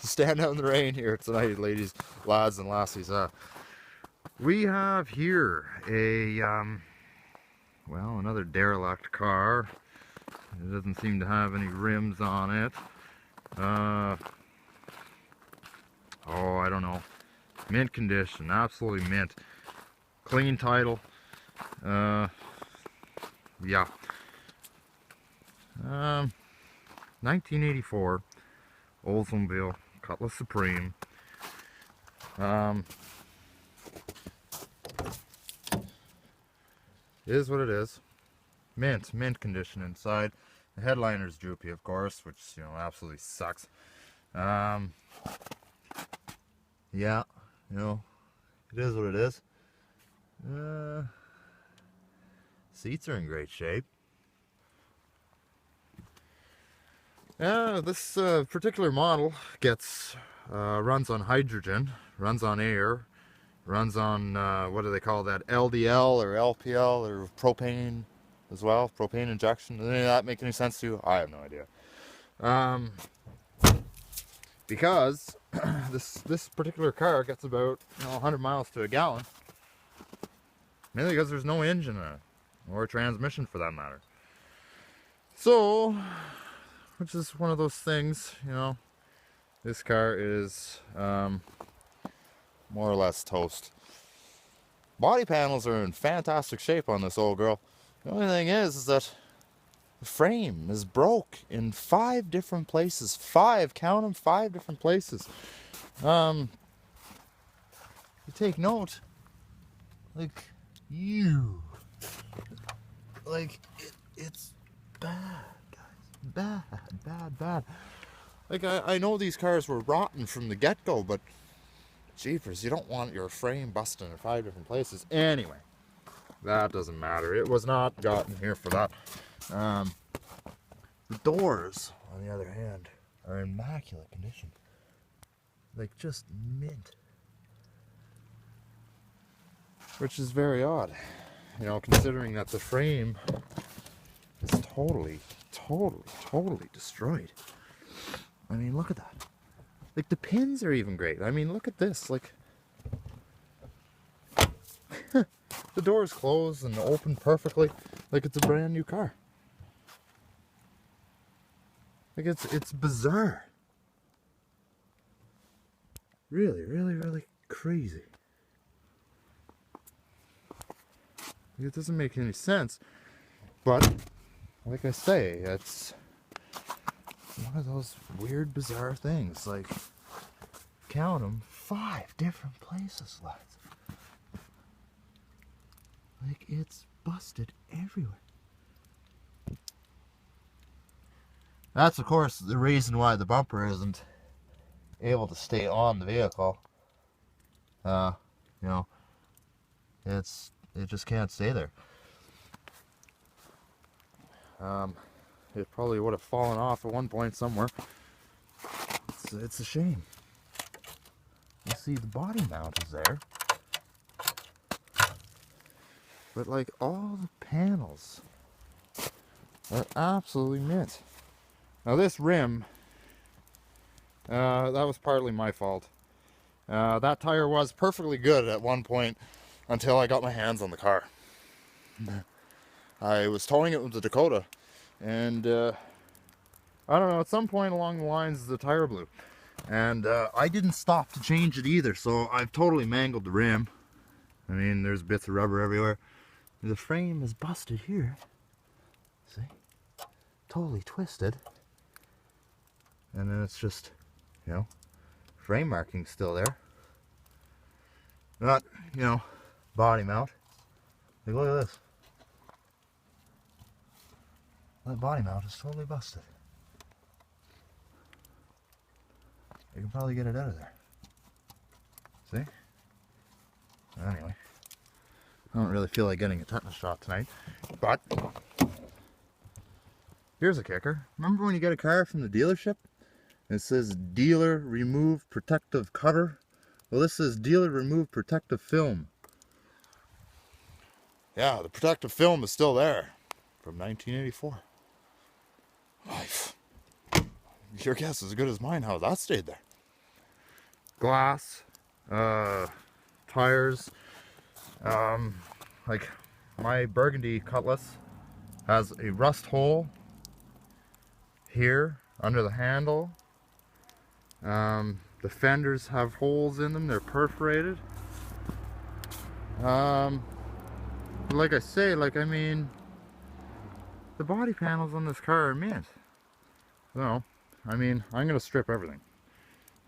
Stand out in the rain here tonight, ladies, lads, and lassies. We have here a well, another derelict car. It doesn't seem to have any rims on it. Oh, I don't know. Mint condition, absolutely mint. Clean title. Yeah. 1984 Oldsmobile Cutlass Supreme. It is what it is. Mint condition inside. The headliner's droopy, of course, which, you know, absolutely sucks. Yeah, you know, it is what it is. Seats are in great shape. This particular model runs on hydrogen, runs on air, runs on, what do they call that, LDL or LPL or propane as well, propane injection. Does any of that make any sense to you? I have no idea. Because this particular car gets about 100 miles to a gallon, mainly because there's no engine in it, or transmission for that matter. So, which is one of those things, you know, this car is more or less toast. Body panels are in fantastic shape on this old girl. The only thing is that the frame is broke in 5 different places. 5, count them, 5 different places. You take note, like, it's bad, guys. Bad. Like, I know these cars were rotten from the get-go, but jeepers, you don't want your frame busting in 5 different places. Anyway, that doesn't matter. It was not gotten here for that. The doors, on the other hand, are in immaculate condition. Like, just mint. Which is very odd, you know, considering that the frame is totally destroyed. I mean, look at that. Like, the pins are even great. I mean, look at this. Like, the door is closed and open perfectly, like it's a brand new car. Like, it's bizarre. Really crazy. It doesn't make any sense, but like I say, it's one of those weird, bizarre things. Like, count them, 5 different places, lads. Like, it's busted everywhere. That's, of course, the reason why the bumper isn't able to stay on the vehicle. You know, it just can't stay there. It probably would have fallen off at one point somewhere. It's a shame. You see, the body mount is there, but like, all the panels are absolutely mint. Now this rim, that was partly my fault. That tire was perfectly good at one point until I got my hands on the car. I was towing it with the Dakota, and I don't know, at some point along the lines the tire blew, and I didn't stop to change it either, so I've totally mangled the rim. I mean, there's bits of rubber everywhere. The frame is busted here, see, totally twisted, and then it's just, you know, frame markings still there. Not, you know, body mount. Like, look at this. That body mount is totally busted. You can probably get it out of there. See? Anyway, I don't really feel like getting a tetanus shot tonight, but here's a kicker. Remember when you get a car from the dealership? It says dealer remove protective cover. Well, this says dealer remove protective film. Yeah, the protective film is still there from 1984. Life. Your guess is as good as mine how that stayed there. Glass, tires, like my burgundy Cutlass has a rust hole here under the handle. The fenders have holes in them, they're perforated. Like I say, I mean, the body panels on this car are mint. So, I mean, I'm gonna strip everything.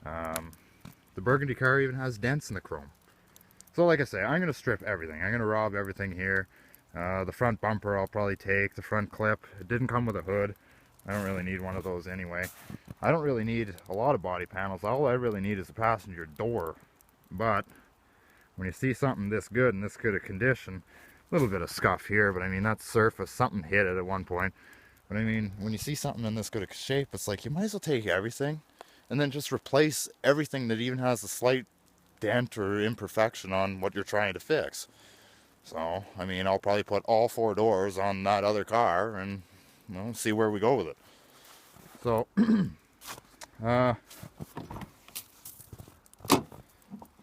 The burgundy car even has dents in the chrome. So like I say, I'm gonna strip everything. I'm gonna rob everything here. The front bumper I'll probably take, the front clip. It didn't come with a hood. I don't really need one of those anyway. I don't really need a lot of body panels. All I really need is a passenger door. But when you see something this good in this good a condition, a little bit of scuff here, but I mean that's surface. Something hit it at one point. But I mean, when you see something in this good a shape, it's like you might as well take everything and then just replace everything that even has a slight dent or imperfection on what you're trying to fix. So, I mean, I'll probably put all 4 doors on that other car and, you know, see where we go with it. So, you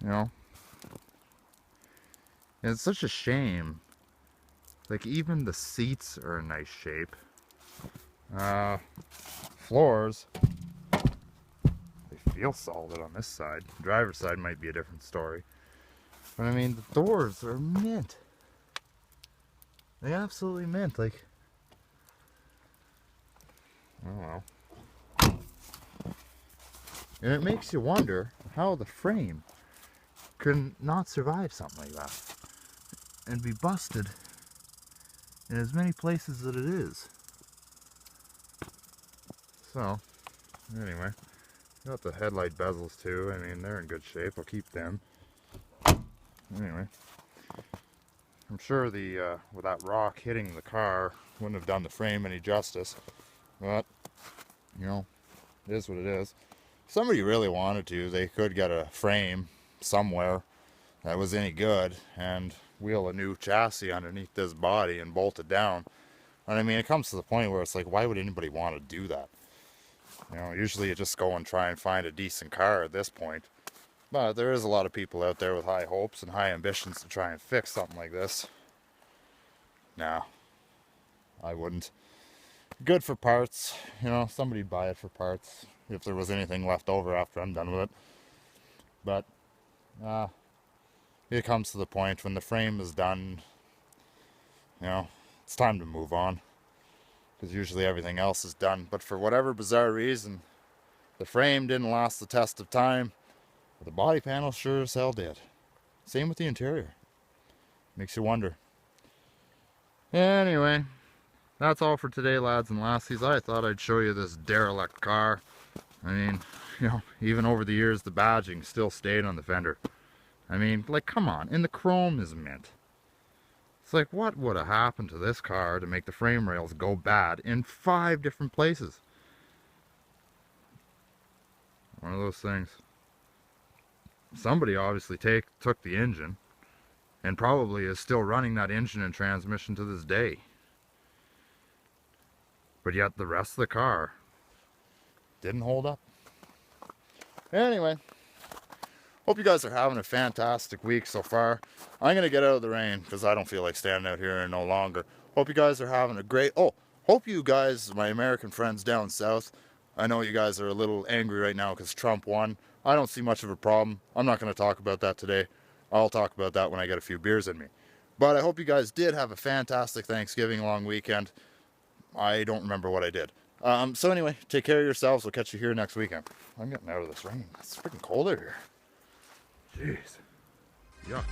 know, it's such a shame. Like, even the seats are in nice shape. Floors, they feel solid on this side. The driver's side might be a different story. But I mean, the doors are mint. They absolutely mint. Like, oh well. And it makes you wonder how the frame could not survive something like that and be busted in as many places that it is. So, anyway, got the headlight bezels too. I mean, they're in good shape. I'll keep them. Anyway, I'm sure the with that rock hitting the car wouldn't have done the frame any justice, but you know, it is what it is. If somebody really wanted to, they could get a frame somewhere that was any good and wheel a new chassis underneath this body and bolt it down. And I mean, it comes to the point where it's like, why would anybody want to do that? You know, usually you just go and try and find a decent car at this point. But there is a lot of people out there with high hopes and high ambitions to try and fix something like this. Nah, I wouldn't. Good for parts, you know, somebody'd buy it for parts if there was anything left over after I'm done with it. But it comes to the point when the frame is done, you know, it's time to move on. Because usually everything else is done. But for whatever bizarre reason, the frame didn't last the test of time. But the body panel sure as hell did. Same with the interior. Makes you wonder. Anyway, that's all for today, lads and lassies. I thought I'd show you this derelict car. I mean, you know, even over the years, the badging still stayed on the fender. I mean, like, come on. And the chrome is mint. It's like, what would have happened to this car to make the frame rails go bad in 5 different places? One of those things. Somebody obviously took the engine and probably is still running that engine and transmission to this day. But yet the rest of the car didn't hold up. Anyway, hope you guys are having a fantastic week so far. I'm going to get out of the rain because I don't feel like standing out here no longer. Hope you guys are having a great... Oh, hope you guys, my American friends down south, I know you guys are a little angry right now because Trump won. I don't see much of a problem. I'm not going to talk about that today. I'll talk about that when I get a few beers in me. But I hope you guys did have a fantastic Thanksgiving long weekend. I don't remember what I did. So anyway, take care of yourselves. We'll catch you here next weekend. I'm getting out of this rain. It's freaking cold out here. Jeez. Yuck.